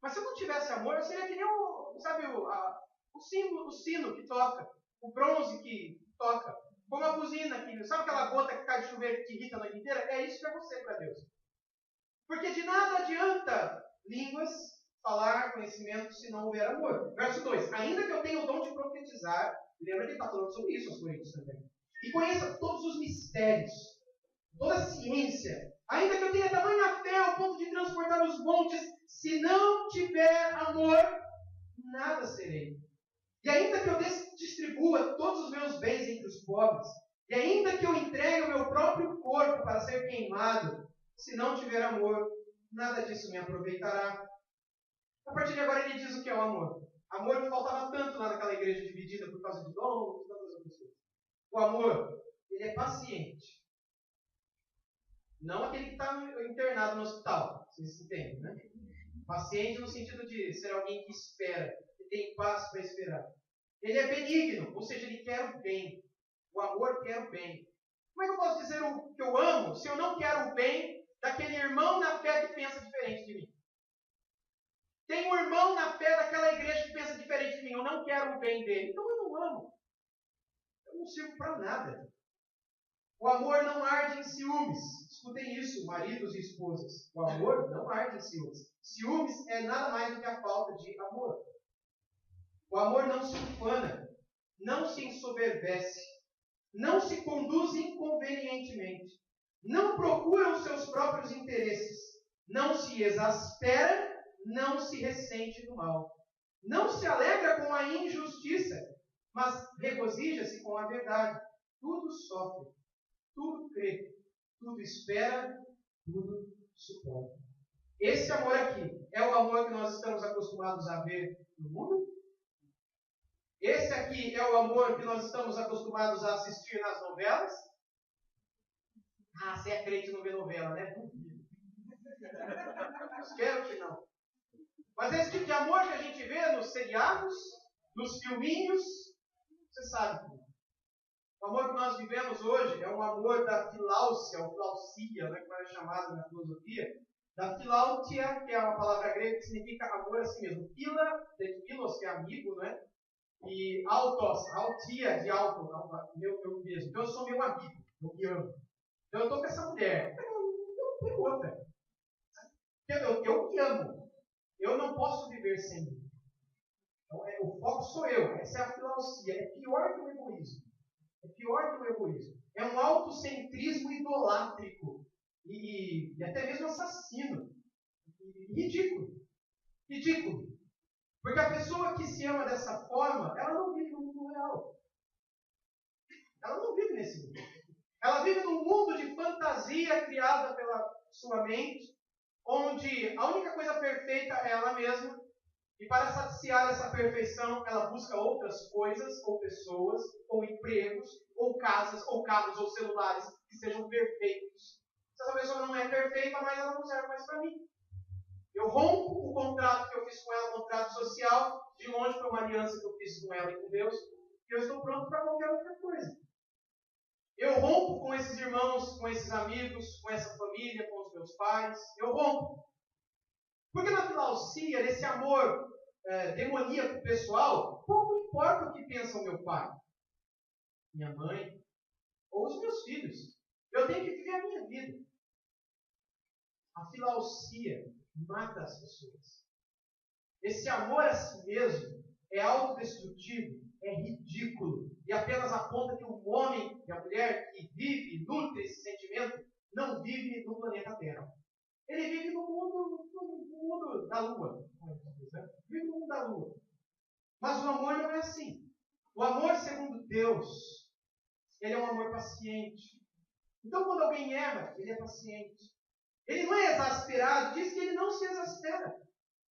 Mas se eu não tivesse amor, eu seria que nem o sino que toca, o bronze que toca. Como a buzina, sabe aquela gota que cai de chuveiro que te irrita a noite inteira? É isso que é você para Deus. Porque de nada adianta línguas, falar, conhecimento, se não houver amor. Verso 2. Ainda que eu tenha o dom de profetizar, lembra que ele está falando sobre isso aos Coríntios também. E conheça todos os mistérios, toda a ciência. Ainda que eu tenha tamanha fé ao ponto de transportar os montes, se não tiver amor, nada serei. E ainda que eu distribua todos os meus bens entre os pobres, e ainda que eu entregue o meu próprio corpo para ser queimado, se não tiver amor, nada disso me aproveitará. A partir de agora ele diz o que é o amor. Amor faltava tanto lá naquela igreja dividida por causa de dons e tantas outras coisas. O amor, ele é paciente. Não aquele que está internado no hospital, vocês entendem, né? Paciente no sentido de ser alguém que espera, que tem paz para esperar. Ele é benigno, ou seja, ele quer o bem. O amor quer o bem. Como é que eu posso dizer o que eu amo se eu não quero o bem daquele irmão na fé que pensa diferente de mim? Tem um irmão na fé daquela igreja que pensa diferente de mim. Eu não quero o bem dele. Então eu não amo. Eu não sirvo para nada. O amor não arde em ciúmes. Escutem isso, maridos e esposas. O amor não arde em ciúmes. Ciúmes é nada mais do que a falta de amor. O amor não se ufana, não se ensoberbece, não se conduz inconvenientemente, não procura os seus próprios interesses, não se exaspera, não se ressente do mal, não se alegra com a injustiça, mas regozija-se com a verdade. Tudo sofre, tudo crê, tudo espera, tudo suporta. Esse amor aqui é o amor que nós estamos acostumados a ver no mundo? Esse aqui é o amor que nós estamos acostumados a assistir nas novelas? Ah, você é crente e não vê novela, né? Espero que não. Mas esse tipo de amor que a gente vê nos seriados, nos filminhos, você sabe. O amor que nós vivemos hoje é um amor da filáusia, ou filausia, né, como é chamado na filosofia. Da filautia, que é uma palavra grega que significa amor a si mesmo. Phila, de philos, que é amigo, né? E autos, altia de alto, meu mesmo. Então eu sou meu amigo, eu me amo. Então eu estou com essa mulher. Eu tenho outra. Eu me amo. Eu não posso viver sem mim. Então, o foco sou eu. Essa é a filausia. É pior que o egoísmo. É pior que o egoísmo. É um autocentrismo idolátrico. E até mesmo assassino. Ridículo. Ridículo. Porque a pessoa que se ama dessa forma, ela não vive no mundo real. Ela não vive nesse mundo. Ela vive num mundo de fantasia criada pela sua mente, onde a única coisa perfeita é ela mesma, e para saciar essa perfeição, ela busca outras coisas, ou pessoas, ou empregos, ou casas, ou carros, ou celulares que sejam perfeitos. Se essa pessoa não é perfeita, mas ela não serve mais para mim. Eu rompo o contrato que eu fiz com ela, o contrato social, de longe para uma aliança que eu fiz com ela e com Deus, e eu estou pronto para qualquer outra coisa. Eu rompo com esses irmãos, com esses amigos, com essa família, com os meus pais. Eu rompo. Porque na filausia, nesse amor demoníaco pessoal, pouco importa o que pensa o meu pai, minha mãe, ou os meus filhos. Eu tenho que viver a minha vida. A filausia mata as pessoas. Esse amor a si mesmo é autodestrutivo, é ridículo e apenas aponta que o homem e a mulher que vive e nutre esse sentimento não vive no planeta Terra. Ele vive no mundo da Lua. Vive no mundo da Lua. Mas o amor não é assim. O amor, segundo Deus, ele é um amor paciente. Então, quando alguém erra, ele é paciente. Ele não é exasperado, diz que ele não se exaspera.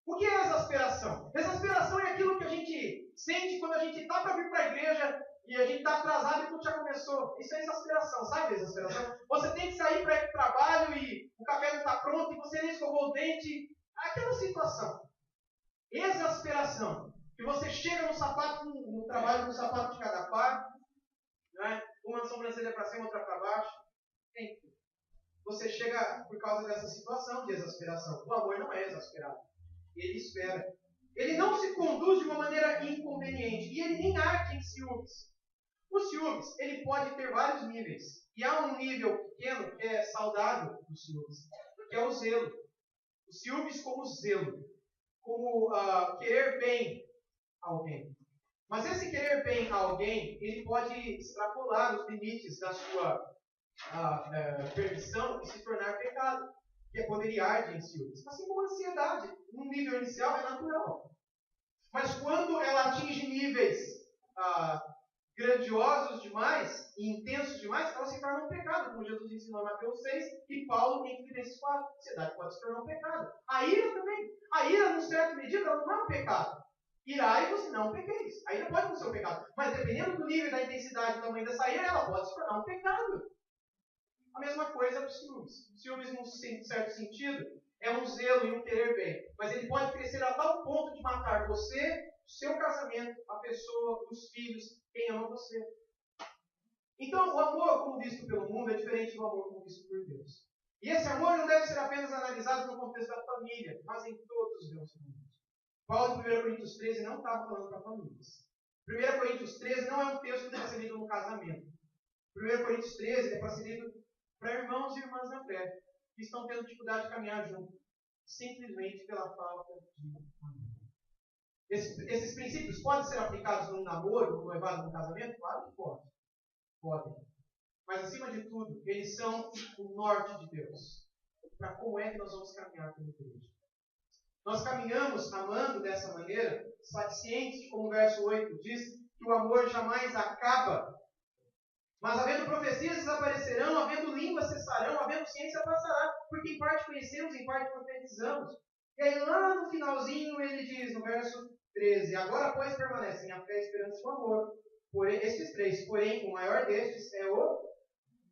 O que é exasperação? Exasperação é aquilo que a gente sente quando a gente está para vir para a igreja e a gente está atrasado e tudo já começou. Isso é exasperação, sabe exasperação? Você tem que sair para ir para o trabalho e o café não está pronto e você nem escovou o dente. Aquela situação. Exasperação. Que você chega no sapato, no trabalho com o sapato de cada par, né? Uma sobrancelha para cima, outra para baixo. Enfim. Você chega por causa dessa situação de exasperação. O amor não é exasperado. Ele espera. Ele não se conduz de uma maneira inconveniente. E ele nem age em ciúmes. O ciúmes, ele pode ter vários níveis. E há um nível pequeno que é saudável do ciúmes, que é o zelo. O ciúmes como zelo. Como querer bem a alguém. Mas esse querer bem a alguém, ele pode extrapolar os limites da sua permissão e se tornar pecado. Que é quando ele arde em ciúmes. Assim como a ansiedade, num nível inicial, é natural. Mas quando ela atinge níveis grandiosos demais e intensos demais, ela se torna um pecado, como Jesus ensinou em Mateus 6 e Paulo em Filipenses 4. A ansiedade pode se tornar um pecado. A ira também. A ira, numa certa medida, ela não é um pecado. Irai-vos, não pequeis. A ira pode não ser um pecado. Mas dependendo do nível, da intensidade, do tamanho dessa ira, ela pode se tornar um pecado. A mesma coisa para os ciúmes. Ciúmes, num certo sentido, é um zelo e um querer bem. Mas ele pode crescer a tal ponto de matar você, seu casamento, a pessoa, os filhos, quem ama você. Então, o amor como visto pelo mundo é diferente do amor como visto por Deus. E esse amor não deve ser apenas analisado no contexto da família, mas em todos os relacionamentos. Paulo, em 1 Coríntios 13, não estava falando para famílias. 1 Coríntios 13 não é um texto para ser lido no casamento. 1 Coríntios 13 é para ser lido para irmãos e irmãs na fé, que estão tendo dificuldade de caminhar junto, simplesmente pela falta de amor. Esses princípios podem ser aplicados num namoro, num noivado, num casamento? Claro que pode. Podem. Mas, acima de tudo, eles são o norte de Deus. Para como é que nós vamos caminhar como igreja. Nós caminhamos amando dessa maneira, cientes de como o verso 8 diz, que o amor jamais acaba. Mas havendo profecias desaparecerão, havendo línguas cessarão, havendo ciência passará, porque em parte conhecemos, em parte profetizamos. E aí lá no finalzinho ele diz, no verso 13, agora pois permanecem a fé, a esperança e o amor. Porém, estes três, porém o maior destes é o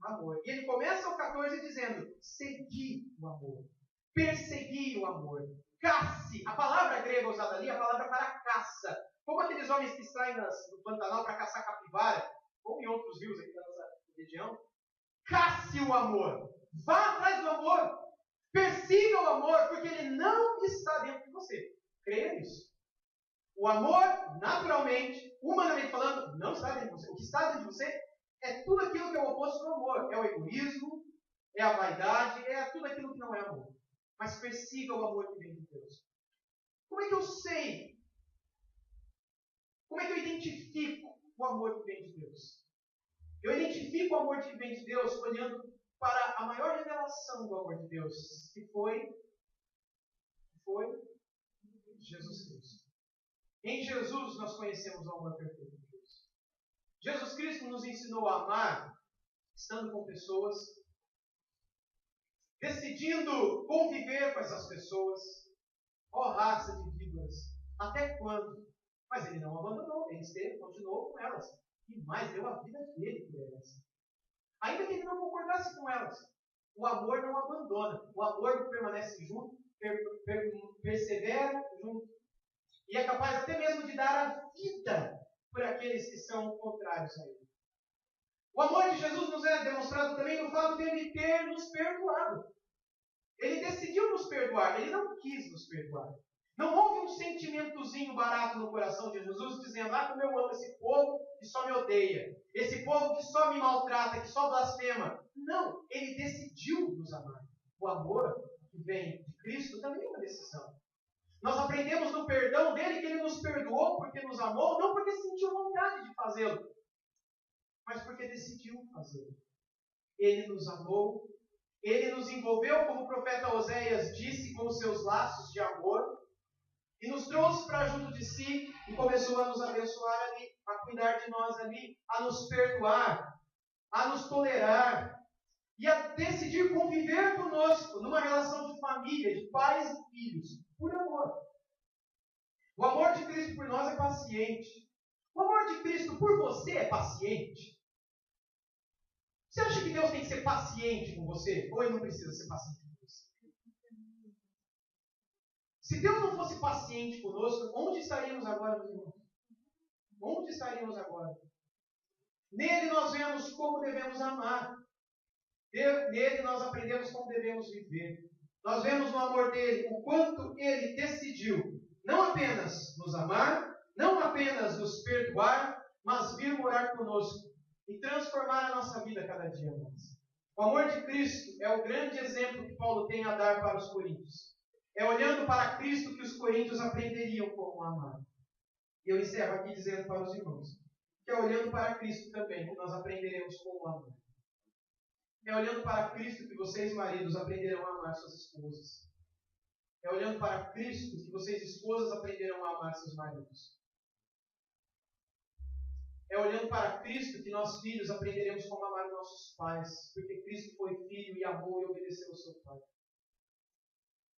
amor. E ele começa o 14 dizendo, segui o amor, persegui o amor, casse. A palavra grega usada ali é a palavra para caça. Como aqueles homens que saem do Pantanal para caçar capivara, ou em outros rios aqui da nossa região, casse o amor. Vá atrás do amor. Persiga o amor, porque ele não está dentro de você. Creia nisso. O amor, naturalmente, humanamente falando, não está dentro de você. O que está dentro de você é tudo aquilo que é o oposto do amor. É o egoísmo, é a vaidade, é tudo aquilo que não é amor. Mas persiga o amor que vem de Deus. Como é que eu sei? Como é que eu identifico o amor que vem de Deus? Eu identifico o amor que vem de Deus olhando para a maior revelação do amor de Deus, que foi Jesus Cristo. Em Jesus nós conhecemos o amor perfeito de Deus. Jesus Cristo nos ensinou a amar, estando com pessoas, decidindo conviver com essas pessoas. Ó raça de víboras, até quando? Mas ele não abandonou, ele esteve, continuou com elas. E mais, deu a vida dele por elas. Ainda que ele não concordasse com elas. O amor não abandona. O amor permanece junto, persevera junto. E é capaz até mesmo de dar a vida por aqueles que são contrários a ele. O amor de Jesus nos é demonstrado também no fato de ele ter nos perdoado. Ele decidiu nos perdoar, ele não quis nos perdoar. Não houve um sentimentozinho barato no coração de Jesus dizendo: ah, como eu amo esse povo que só me odeia, esse povo que só me maltrata, que só blasfema. Não, ele decidiu nos amar. O amor que vem de Cristo também é uma decisão. Nós aprendemos no perdão dele que ele nos perdoou porque nos amou, não porque sentiu vontade de fazê-lo, mas porque decidiu fazê-lo. Ele nos amou, ele nos envolveu, como o profeta Oséias disse, com os seus laços de amor, e nos trouxe para junto de si e começou a nos abençoar ali, a cuidar de nós ali, a nos perdoar, a nos tolerar e a decidir conviver conosco numa relação de família, de pais e filhos, por amor. O amor de Cristo por nós é paciente. O amor de Cristo por você é paciente. Você acha que Deus tem que ser paciente com você? Ou ele não precisa ser paciente com você? Se Deus não fosse paciente conosco, onde estaríamos agora, meus irmãos? Onde estaríamos agora? Nele nós vemos como devemos amar. Nele nós aprendemos como devemos viver. Nós vemos no amor dele o quanto ele decidiu não apenas nos amar, não apenas nos perdoar, mas vir morar conosco e transformar a nossa vida cada dia mais. O amor de Cristo é o grande exemplo que Paulo tem a dar para os coríntios. É olhando para Cristo que os coríntios aprenderiam como amar. E eu encerro aqui dizendo para os irmãos que é olhando para Cristo também que nós aprenderemos como amar. É olhando para Cristo que vocês, maridos, aprenderão a amar suas esposas. É olhando para Cristo que vocês, esposas, aprenderão a amar seus maridos. É olhando para Cristo que nós, filhos, aprenderemos como amar os nossos pais. Porque Cristo foi filho e amou e obedeceu ao seu pai.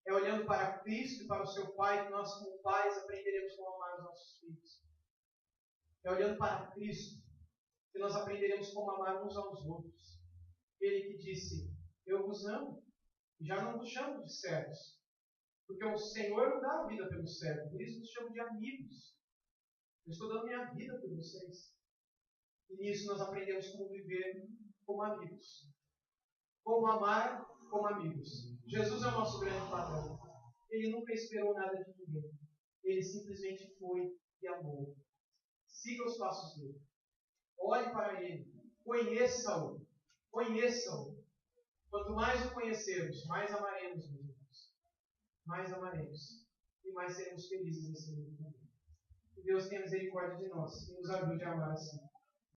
É olhando para Cristo e para o seu pai que nós, como pais, aprenderemos como amar os nossos filhos. É olhando para Cristo que nós aprenderemos como amar uns aos outros. Ele que disse: eu vos amo, e já não vos chamo de servos, porque o Senhor não dá a vida pelos servos, por isso vos chamo de amigos. Eu estou dando minha vida por vocês. E nisso nós aprendemos como viver como amigos. Como amar como amigos. Jesus é o nosso grande padrão. Ele nunca esperou nada de ninguém. Ele simplesmente foi e amou. Siga os passos dele. Olhe para ele. Conheça-o. Conheçam-o. Quanto mais o conhecermos, mais amaremos, meus irmãos. Mais amaremos. E mais seremos felizes nesse mundo também. Que Deus tenha misericórdia de nós e nos ajude a amar assim.